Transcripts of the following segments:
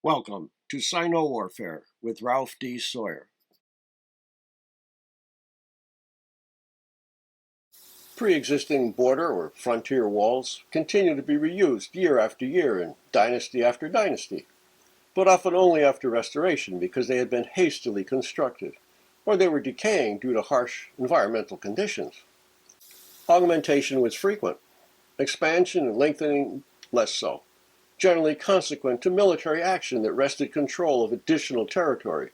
Welcome to Sino-Warfare with Ralph D. Sawyer. Pre-existing border or frontier walls continue to be reused year after year and dynasty after dynasty, but often only after restoration because they had been hastily constructed, or they were decaying due to harsh environmental conditions. Augmentation was frequent, expansion and lengthening less so, generally consequent to military action that wrested control of additional territory,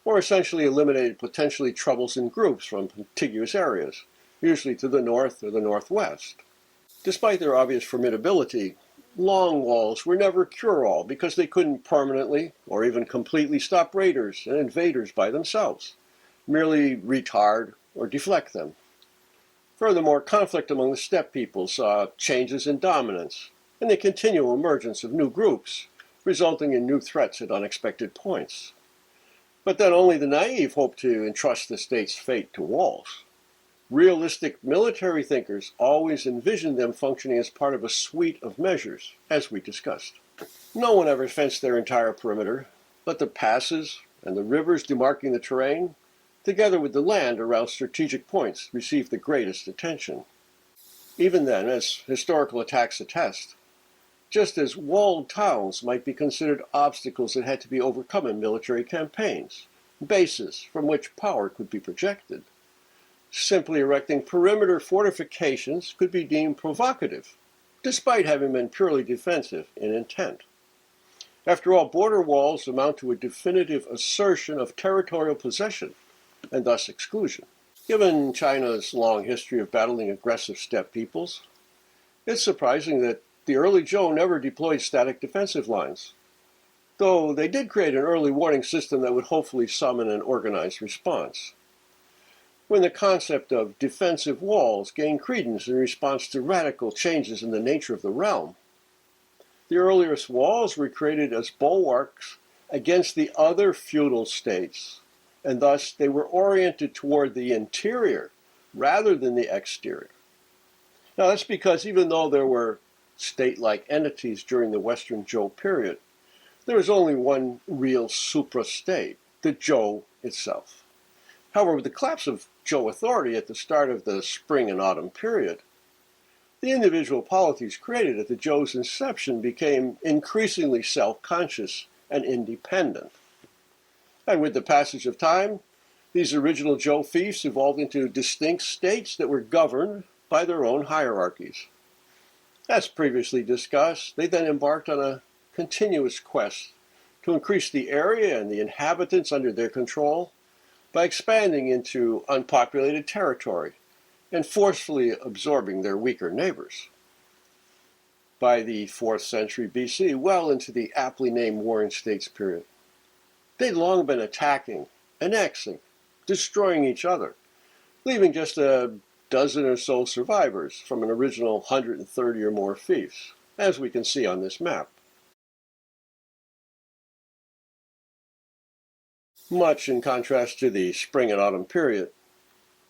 or essentially eliminated potentially troublesome groups from contiguous areas, usually to the north or the northwest. Despite their obvious formidability, long walls were never cure-all because they couldn't permanently or even completely stop raiders and invaders by themselves, merely retard or deflect them. Furthermore, conflict among the steppe peoples saw changes in dominance and the continual emergence of new groups, resulting in new threats at unexpected points. But then only the naive hope to entrust the state's fate to walls. Realistic military thinkers always envisioned them functioning as part of a suite of measures, as we discussed. No one ever fenced their entire perimeter, but the passes and the rivers demarking the terrain, together with the land around strategic points, received the greatest attention. Even then, as historical attacks attest, just as walled towns might be considered obstacles that had to be overcome in military campaigns, bases from which power could be projected, simply erecting perimeter fortifications could be deemed provocative, despite having been purely defensive in intent. After all, border walls amount to a definitive assertion of territorial possession, and thus exclusion. Given China's long history of battling aggressive steppe peoples, it's surprising that the early Zhou never deployed static defensive lines, though they did create an early warning system that would hopefully summon an organized response. When the concept of defensive walls gained credence in response to radical changes in the nature of the realm, the earliest walls were created as bulwarks against the other feudal states, and thus they were oriented toward the interior rather than the exterior. Now that's because even though there were state-like entities during the Western Zhou period, there was only one real supra-state, the Zhou itself. However, with the collapse of Zhou authority at the start of the spring and autumn period, the individual polities created at the Zhou's inception became increasingly self-conscious and independent. And with the passage of time, these original Zhou fiefs evolved into distinct states that were governed by their own hierarchies. As previously discussed, they then embarked on a continuous quest to increase the area and the inhabitants under their control by expanding into unpopulated territory and forcefully absorbing their weaker neighbors. By the 4th century BC, well into the aptly named Warring States period, they'd long been attacking, annexing, destroying each other, leaving just a dozen or so survivors from an original 130 or more fiefs, as we can see on this map. Much in contrast to the spring and autumn period,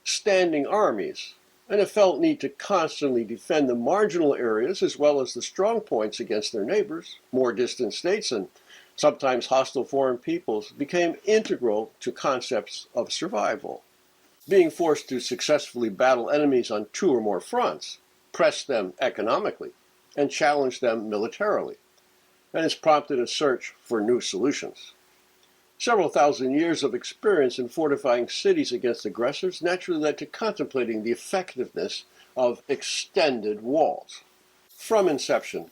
standing armies, and a felt need to constantly defend the marginal areas as well as the strong points against their neighbors, more distant states, and sometimes hostile foreign peoples, became integral to concepts of survival. Being forced to successfully battle enemies on 2 or more fronts pressed them economically and challenged them militarily, and has prompted a search for new solutions. Several thousand years of experience in fortifying cities against aggressors naturally led to contemplating the effectiveness of extended walls. From inception,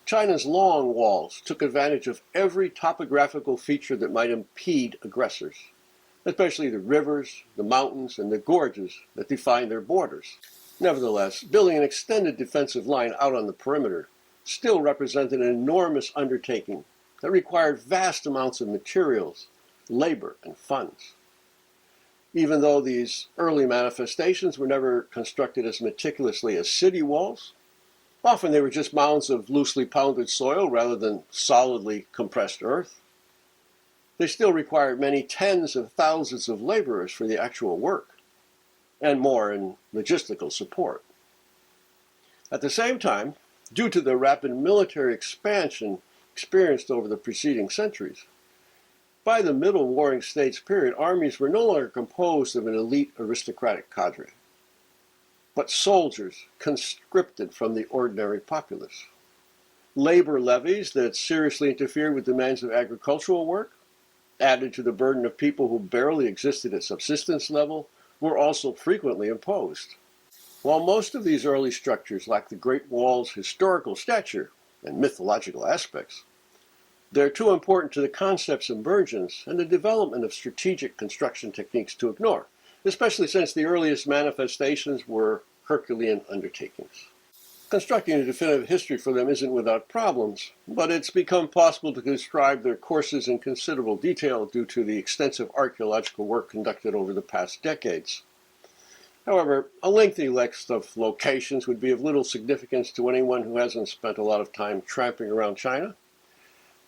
China's long walls took advantage of every topographical feature that might impede aggressors, especially the rivers, the mountains, and the gorges that define their borders. Nevertheless, building an extended defensive line out on the perimeter still represented an enormous undertaking that required vast amounts of materials, labor, and funds. Even though these early manifestations were never constructed as meticulously as city walls, often they were just mounds of loosely pounded soil rather than solidly compressed earth. They still required many tens of thousands of laborers for the actual work, and more in logistical support. At the same time, due to the rapid military expansion experienced over the preceding centuries. By the Middle Warring States period, armies were no longer composed of an elite aristocratic cadre, but soldiers conscripted from the ordinary populace. Labor levies that seriously interfered with demands of agricultural work, added to the burden of people who barely existed at subsistence level, were also frequently imposed. While most of these early structures lack the Great Wall's historical stature and mythological aspects, they're too important to the concept's emergence and the development of strategic construction techniques to ignore, especially since the earliest manifestations were Herculean undertakings. Constructing a definitive history for them isn't without problems, but it's become possible to describe their courses in considerable detail due to the extensive archaeological work conducted over the past decades. However, a lengthy list of locations would be of little significance to anyone who hasn't spent a lot of time tramping around China,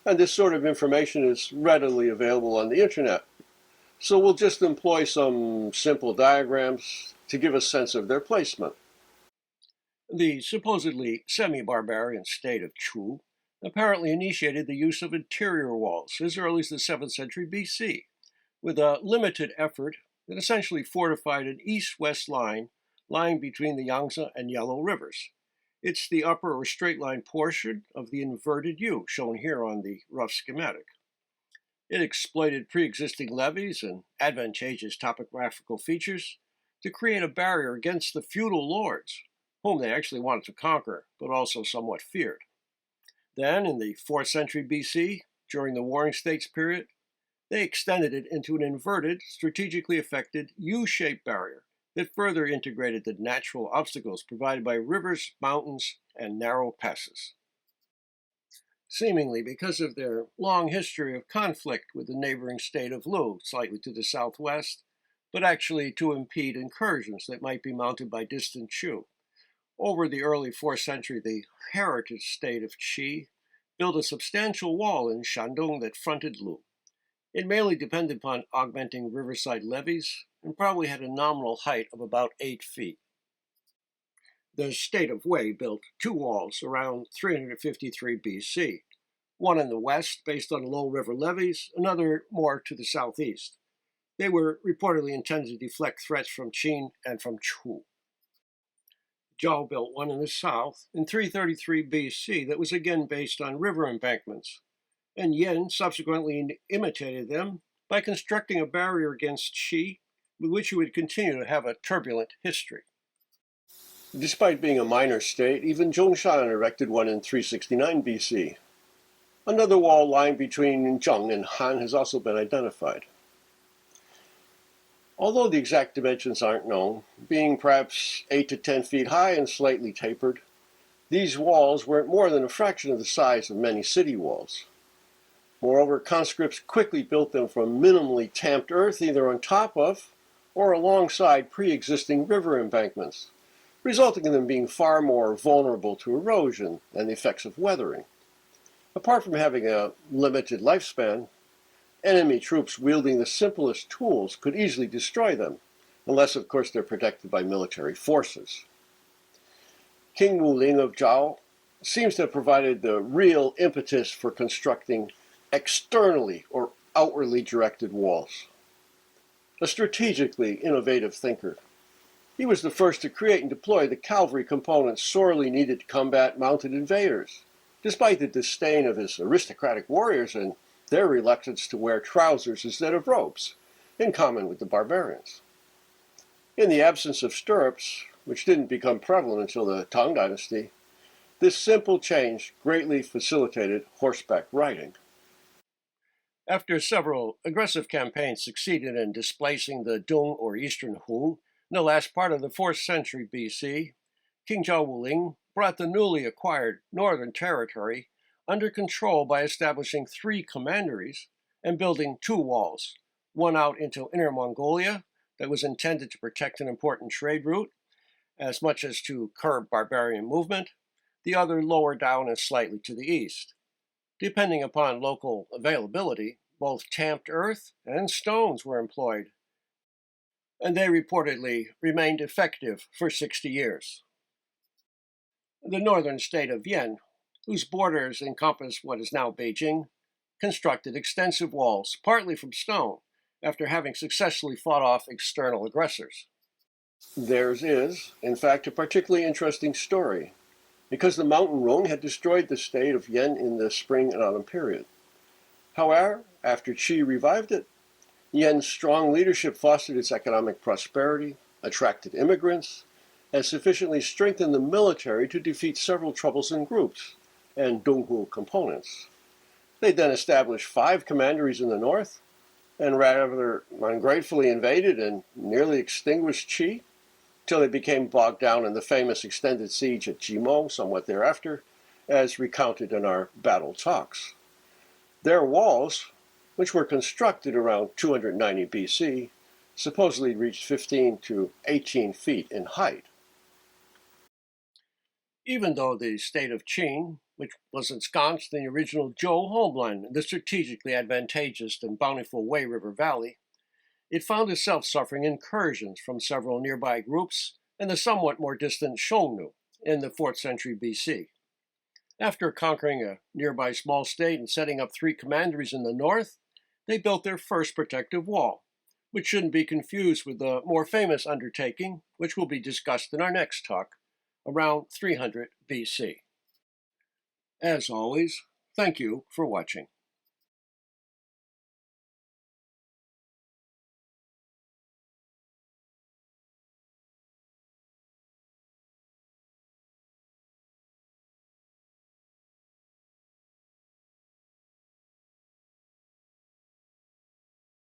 and this sort of information is readily available on the internet. So we'll just employ some simple diagrams to give a sense of their placement. The supposedly semi-barbarian state of Chu apparently initiated the use of interior walls as early as the 7th century BC, with a limited effort that essentially fortified an east-west line lying between the Yangtze and Yellow rivers. It's the upper or straight-line portion of the inverted U, shown here on the rough schematic. It exploited pre-existing levees and advantageous topographical features to create a barrier against the feudal lords, whom they actually wanted to conquer, but also somewhat feared. Then, in the 4th century BC, during the Warring States period, they extended it into an inverted, strategically affected U-shaped barrier that further integrated the natural obstacles provided by rivers, mountains, and narrow passes. Seemingly because of their long history of conflict with the neighboring state of Lu, slightly to the southwest, but actually to impede incursions that might be mounted by distant Shu. Over the early 4th century, the heritage state of Qi built a substantial wall in Shandong that fronted Lu. It mainly depended upon augmenting riverside levees and probably had a nominal height of about 8 feet. The state of Wei built 2 walls around 353 BC, one in the west based on low river levees, another more to the southeast. They were reportedly intended to deflect threats from Qin and from Chu. Zhao built one in the south in 333 BC that was again based on river embankments, and Yin subsequently imitated them by constructing a barrier against Qi, with which he would continue to have a turbulent history. Despite being a minor state, even Zhongshan erected one in 369 BC. Another wall lying between Zheng and Han has also been identified. Although the exact dimensions aren't known, being perhaps 8 to 10 feet high and slightly tapered, these walls weren't more than a fraction of the size of many city walls. Moreover, conscripts quickly built them from minimally tamped earth, either on top of or alongside pre-existing river embankments, resulting in them being far more vulnerable to erosion and the effects of weathering. Apart from having a limited lifespan, enemy troops wielding the simplest tools could easily destroy them, unless of course they're protected by military forces. King Wuling of Zhao seems to have provided the real impetus for constructing externally or outwardly directed walls. A strategically innovative thinker, he was the first to create and deploy the cavalry components sorely needed to combat mounted invaders, despite the disdain of his aristocratic warriors and their reluctance to wear trousers instead of robes, in common with the barbarians. In the absence of stirrups, which didn't become prevalent until the Tang Dynasty, this simple change greatly facilitated horseback riding. After several aggressive campaigns succeeded in displacing the Dong or Eastern Hu in the last part of the 4th century BC, King Zhao Wuling brought the newly acquired northern territory under control by establishing 3 commanderies and building 2 walls, one out into Inner Mongolia that was intended to protect an important trade route, as much as to curb barbarian movement, the other lower down and slightly to the east. Depending upon local availability, both tamped earth and stones were employed, and they reportedly remained effective for 60 years. The northern state of Yen whose borders encompass what is now Beijing, constructed extensive walls, partly from stone, after having successfully fought off external aggressors. Theirs is, in fact, a particularly interesting story, because the mountain Rung had destroyed the state of Yan in the spring and autumn period. However, after Qi revived it, Yan's strong leadership fostered its economic prosperity, attracted immigrants, and sufficiently strengthened the military to defeat several troublesome groups and Donghu components. They then established 5 commanderies in the north, and rather ungratefully invaded and nearly extinguished Qi, till they became bogged down in the famous extended siege at Jimo somewhat thereafter, as recounted in our battle talks. Their walls, which were constructed around 290 BC, supposedly reached 15 to 18 feet in height. Even though the state of Qing, which was ensconced in the original Zhou homeland in the strategically advantageous and bountiful Wei River Valley, it found itself suffering incursions from several nearby groups and the somewhat more distant Xiongnu in the 4th century BC. After conquering a nearby small state and setting up 3 commanderies in the north, they built their first protective wall, which shouldn't be confused with the more famous undertaking, which will be discussed in our next talk, around 300 BC. As always, thank you for watching.